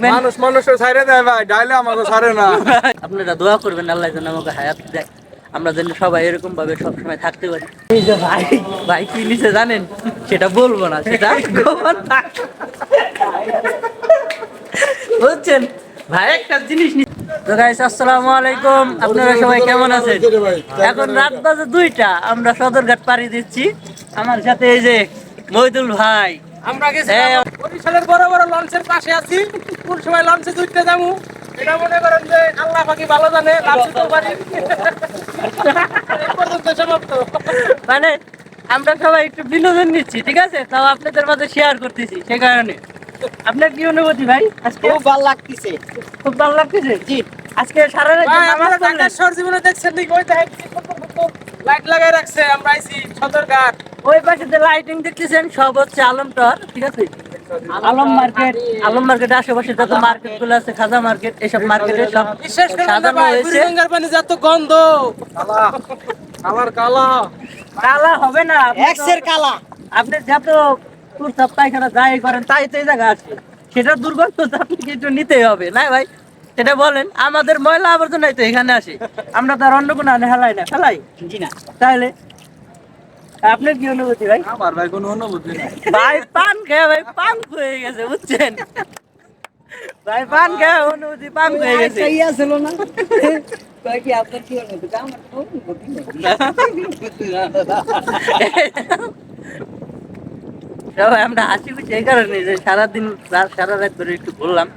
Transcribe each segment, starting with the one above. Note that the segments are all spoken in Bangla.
রাখবেন। মানুষ মানুষও ছাইরে দেয় ভাই, ডাইলে আমাকে ছাড়ে না। আপনারা দোয়া করবেন আল্লাহ যেন আমাকে হায়াত দেয়, আমরা যেন সবাই এরকম ভাবে সবসময় থাকতে পারি। এই যে ভাই, ভাই কি নিচে জানেন, সেটা বলবো না, সেটা গোপন থাক। বুঝছেন ভাই, একটা জিনিস তো গাইস, আসসালামু আলাইকুম, আপনারা সবাই কেমন আছেন? এখন রাত বাজে 2টা, আমরা সদরঘাট পাড়ি দিচ্ছি। আমার সাথে এই যে মইদুল ভাই, আমরা গেছিলাম বরিশালের বড় বড় লঞ্চের পাশে আছি। কোন সময় লঞ্চে দুইটা যাবো এটা মনে করেন যে আল্লাহ পাকি ভালো জানে। লাভছি তো পারি এই পর্যন্ত সমাপ্ত। মানে আমরা সবাই একটু বিনোদন নিচ্ছি, ঠিক আছে, তাও আপনাদের মাঝে শেয়ার করতেছি। সে কারণে আপনার কি অনুভূতি ভাই আজকে? খুব ভালো লাগতেছে। খুব ভালো লাগতেছে। জি, আজকে সারা রাত ভাই, নামাজ আমরা পড়লেন? ঢাকা শহর জীবনে দেখছেন নি, ওই দেখেন লাইট লাগাই রাখছে। আমরা আইছি সদরঘাট। ওই পাশে যে লাইটিং দেখতেছেন সব হচ্ছে আলমটর, ঠিক আছে, আলম মার্কেট। আলম মার্কেটের আশেপাশে যত মার্কেট গুলো আছে, খাজা মার্কেট, এইসব মার্কেটে সব বিশেষ করে সাজানো ভাই হয়েছে। বুড়িগঙ্গার পানি যত গন্ধ, কালা কালার কালা। কালা হবে না, এক্সের কালা। আপনি যত প্রস্তাব পায়খানা যাই করেন তাই তো এই জায়গা আছে, সেটা দুর্গন্ধ তো আপনাকে একটু নিতেই হবে না ভাই? সেটা বলেন, আমাদের ময়লা আবর্জনাই তো এখানে আসে, আমরা তো আর অন্য কোনো আনে হেলাই না, ফেলাই জি না। তাহলে আপনার কি অনুভূতি ভাই? আমার ভাই কোনো অনুভূতি নাই ভাই পান খেয়ে ভাই পান হয়ে গেছে, বুঝছেন ভাই, পান খেয়ে অনুভূতি পান হয়ে গেছে। ইয়া ছিল না। কয় কি আপনার কি অনুভূতি? আমার তো অনুভূতি নেই। সবাই আমরা হাসি খুশি এই কারণে যে সারাদিন সারা রাত ধরে একটু ঘুরলাম,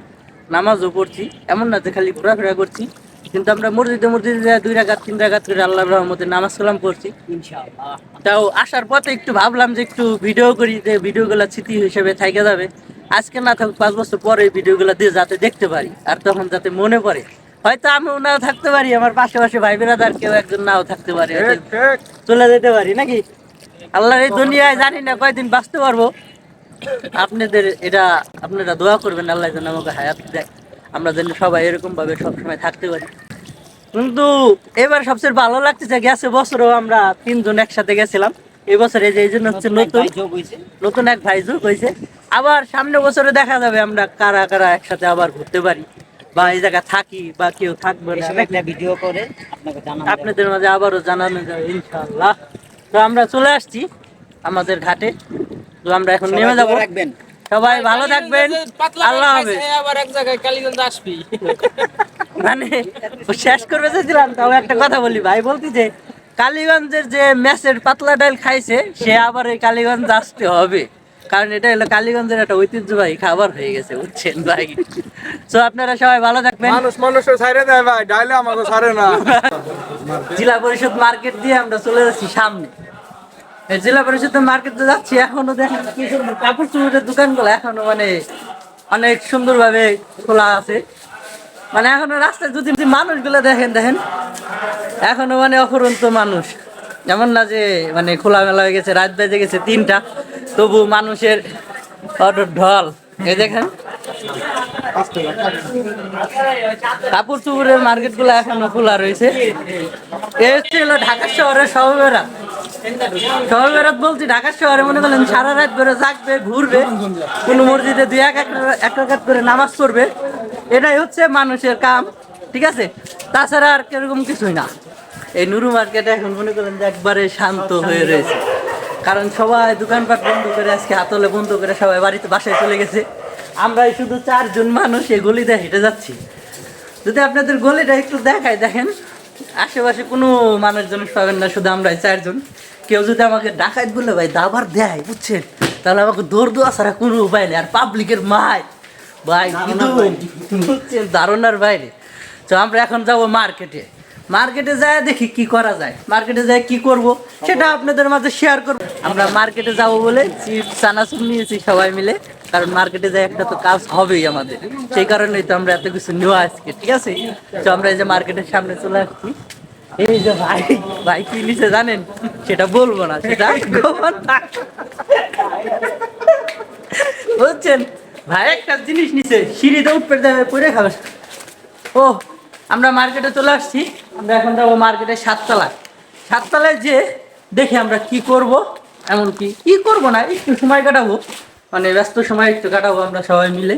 নামাজও পড়ছি, এমন না যে খালি ঘোরাফেরা করছি, কিন্তু আমরা মসজিদে মসজিদে 2 রাকাত 3 রাকাত করে আল্লাহর রহমতে নামাজ কালাম পড়ছি ইনশাআল্লাহ। তাও আসার পথে একটু ভাবলাম যে একটু ভিডিও করি, যে ভিডিওগুলো স্মৃতি হিসেবে থেকে যাবে। আজকে না থাকুক 5 বছর পরে এই ভিডিওগুলো দিয়ে যাতে দেখতে পারি, আর তখন যাতে মনে পড়ে। হয়তো আমিও নাও থাকতে পারি, আমার পাশাপাশি ভাই বেরাদার কেউ একজন নাও থাকতে পারে, হয়তো চলে যেতে পারি নাকি। আল্লাহর এই দুনিয়ায় জানি না কয়দিন বাঁচতে পারবো। আপনাদের এটা, আপনারা দোয়া করবেন আল্লাহ যেন আমাকে হায়াত দেয়, আমরা যেন সবাই এরকম ভাবে সবসময় থাকতে পারি। কিন্তু এবার সবচেয়ে ভালো লাগতেছে, গেছে বছরও আমরা 3 জন একসাথে গেছিলাম, এই বছর এই যে এই জন্য হচ্ছে নতুন এক ভাই যোগ হয়েছে। আবার সামনে বছরে দেখা যাবে আমরা কারা কারা একসাথে আবার ঘুরতে পারি, বা এই জায়গায় থাকি, বা কেউ থাকবে না, এসব একটা ভিডিও করে আপনাকে জানাবো। আপনাদের মাঝে আবারও জানানো যাবে ইনশাআল্লাহ। তো আমরা চলে আসছি আমাদের ঘাটে, তো আমরা এখন নেমে যাবো। রাখবেন। সবাই ভালো থাকবেন, আল্লাহ হাফেজ। আবার এক জায়গায় কালীগঞ্জ আসবি। মানে শেষ করবে চাইছিলাম, তাও একটা কথা বলি ভাই, বলতে যে কালীগঞ্জের যে ম্যাচের পাতলা ডাল খাইছে সে আবার এই কালীগঞ্জ আসতে হবে, কারণ এটা হলো কালীগঞ্জের একটা ঐতিহ্যবাহী খাবার হয়ে গেছে, বুঝছেন ভাই। তো আপনারা সবাই ভালো থাকবেন। মানুষ মানুষও ছাইরে দেয় ভাই, ডাইলে আমাকে ছাড়ে না। জেলা পরিষদ মার্কেট দিয়ে আমরা চলে যাচ্ছি সামনে। এই জেলা পরিষদ মার্কেটে যাচ্ছি, এখনো দেখেন কি সুন্দর কাপড় চোপড়ের দোকানগুলো এখনো মানে অনেক সুন্দর ভাবে খোলা আছে। মানে এখনো রাস্তায় যদি মানুষগুলো দেখেন এখনো মানে অফুরন্ত মানুষ, এমন না যে মানে খোলামেলা হয়ে গেছে, রাত বেজে গেছে 3টা, তবু মানুষের ঢল। এই দেখেন কাপড় চোপড়ের মার্কেট গুলো এখনো খোলা রয়েছে। এই হচ্ছে হলো ঢাকা শহরের শবে বেরাত বলছি, ঢাকা শহরে মনে করলেন সারা রাত ধরে জাগবে, ঘুরবে, কোনো মসজিদে 2 রাকাত করে নামাজ পড়বে, এটাই হচ্ছে মানুষের কাম, ঠিক আছে, তাছাড়া আর কিরকম কিছুই না। এই নুরু মার্কেটে এখন মনে করেন যে একবারে শান্ত হয়ে রয়েছে, কারণ সবাই দোকানপাট বন্ধ করে, আজকে হাতলে বন্ধ করে সবাই বাড়িতে বাসায় চলে গেছে। আমরাই শুধু 4 জন মানুষ এই গলিতে হেঁটে যাচ্ছি। যদি আপনাদের গলিটা একটু দেখায়, দেখেন আশেপাশে কোনো মানুষজন পাবেন না, শুধু আমরাই 4 জন। কেউ যদি আমাকে ডাকাত বলে ভাই দাবার দেয়, বুঝছেন, তাহলে আমাকে দৌড় দেওয়া ছাড়া কোনো উপায় নেই। আর পাবলিকের মায় ভাই কিন্তু বুঝছেন ধারণার বাইরে। তো আমরা এখন যাব মার্কেটে, মার্কেটে যায় দেখি কি করা যায়, মার্কেটে যায় কি করব সেটা আপনাদের মাঝে শেয়ার করব। আমরা মার্কেটে যাব বলে চিপস চানাচুর নিয়েছি সবাই মিলে, কারণ মার্কেটে যায় একটা তো কাজ হবেই আমাদের, সেই কারণেই তো আমরা এত কিছু নেওয়া আজকে, ঠিক আছে। তো আমরা এই যে মার্কেটের সামনে চলে আসছি। এই যে ভাই, ভাই কি নিচে জানেন, সেটা বলবো না, সেটা গোপন থাক। বুঝছেন ভাই, একটা জিনিস নিচে সিঁড়িতে উঠতে যাবে, পরে খাবে। ও আমরা মার্কেটে চলে আসছি, আমরা এখন যাবো মার্কেটের 7তলায় যে দেখি আমরা কি করব, এমনকি কি করব না, একটু সময় কাটাবো, মানে ব্যস্ত সময় একটু কাটাবো আমরা সবাই মিলে।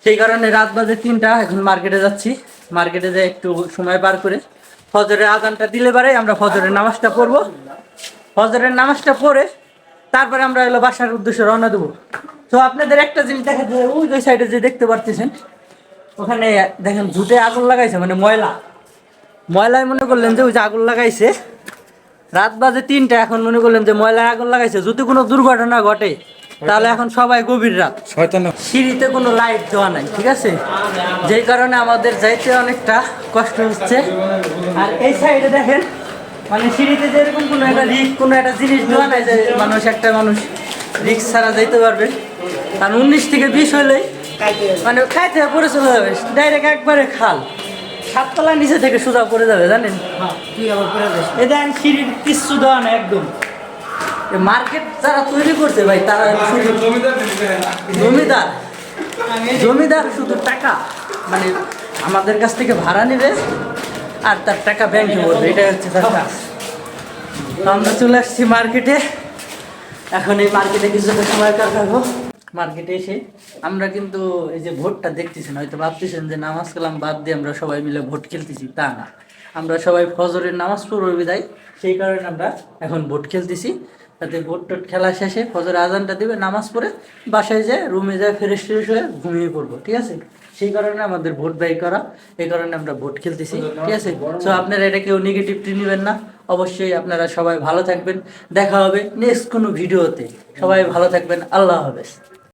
সেই কারণে রাত বাজে 3টা, এখন মার্কেটে যাচ্ছি। মার্কেটে যেয়ে একটু সময় পার করে ফজরের আজানটা দিলে পারে আমরা ফজরের নামাজটা পড়বো। ফজরের নামাজটা পড়ে তারপরে আমরা এলো বাসার উদ্দেশ্যে রওনা দেবো। তো আপনাদের একটা জিনিস দেখা যায়, ওই যে সাইডে যে দেখতে পারতেছেন, ওখানে দেখেন ঝুটে আগুন লাগাইছে, মানে ময়লায় মনে করলেন যে ওই যে আগুন লাগাইছে। রাত বাজে 3টা, এখন মনে করলেন যে ময়লায় আগুন লাগাইছে। যদি কোনো দুর্ঘটনা ঘটে তাহলে এখন সবাই গভীর রাত, সিঁড়িতে কোনো লাইট দেওয়া নাই, ঠিক আছে? যেই কারণে আমাদের যাইতে অনেকটা কষ্ট হচ্ছে। আর এই সাইডে দেখেন, মানে সিঁড়িতে যেরকম কোনো একটা জিনিস দেওয়া নাই যে একটা মানুষ রিক্স ছাড়া যাইতে পারবে। কারণ 19 থেকে 20 হলেই মানে খাইতে পড়ে চলে যাবে, ডাইরেক্ট একবারে খাল, 7তলা নিচে থেকে সোজা পড়ে যাবে, জানেন? এই দেখেন সিঁড়ির কিচ্ছু দেওয়া নাই একদম। মার্কেট যারা তৈরি করছে ভাই, তারা শুধু জমিদার শুধু টাকা, মানে আমাদের কাছ থেকে ভাড়া নেবে আর তার টাকা ব্যাংকে পড়বে, এটাই হচ্ছে তার কাজ। তো আমরা চলে আসছি মার্কেটে। এখন এই মার্কেটে কিছুটা সময় কাটাবো। মার্কেটে এসে আমরা কিন্তু এই যে ভোটটা দেখতেছেন, হয়তো ভাবতেছেন যে নামাজ কালাম বাদ দিয়ে আমরা সবাই মিলে ভোট খেলতেছি, তা না। আমরা সবাই ফজরের নামাজ পড়বো বিদায়, সেই কারণে আমরা এখন ভোট খেলতেছি। তাতে ভোট টোট খেলা শেষে ফজর আজানটা দিবে, নামাজ পড়ে বাসায় যায়, রুমে যায়, ফ্রেশ হয়ে ঘুমিয়ে পড়বো, ঠিক আছে? সেই কারণে আমাদের ভোট ব্যয় করা, এই কারণে আমরা ভোট খেলতেছি, ঠিক আছে? সো আপনারা এটা কেউ নেগেটিভলি নেবেন না। অবশ্যই আপনারা সবাই ভালো থাকবেন। দেখা হবে নেক্সট কোনো ভিডিওতে। সবাই ভালো থাকবেন। আল্লাহ হাফেজ।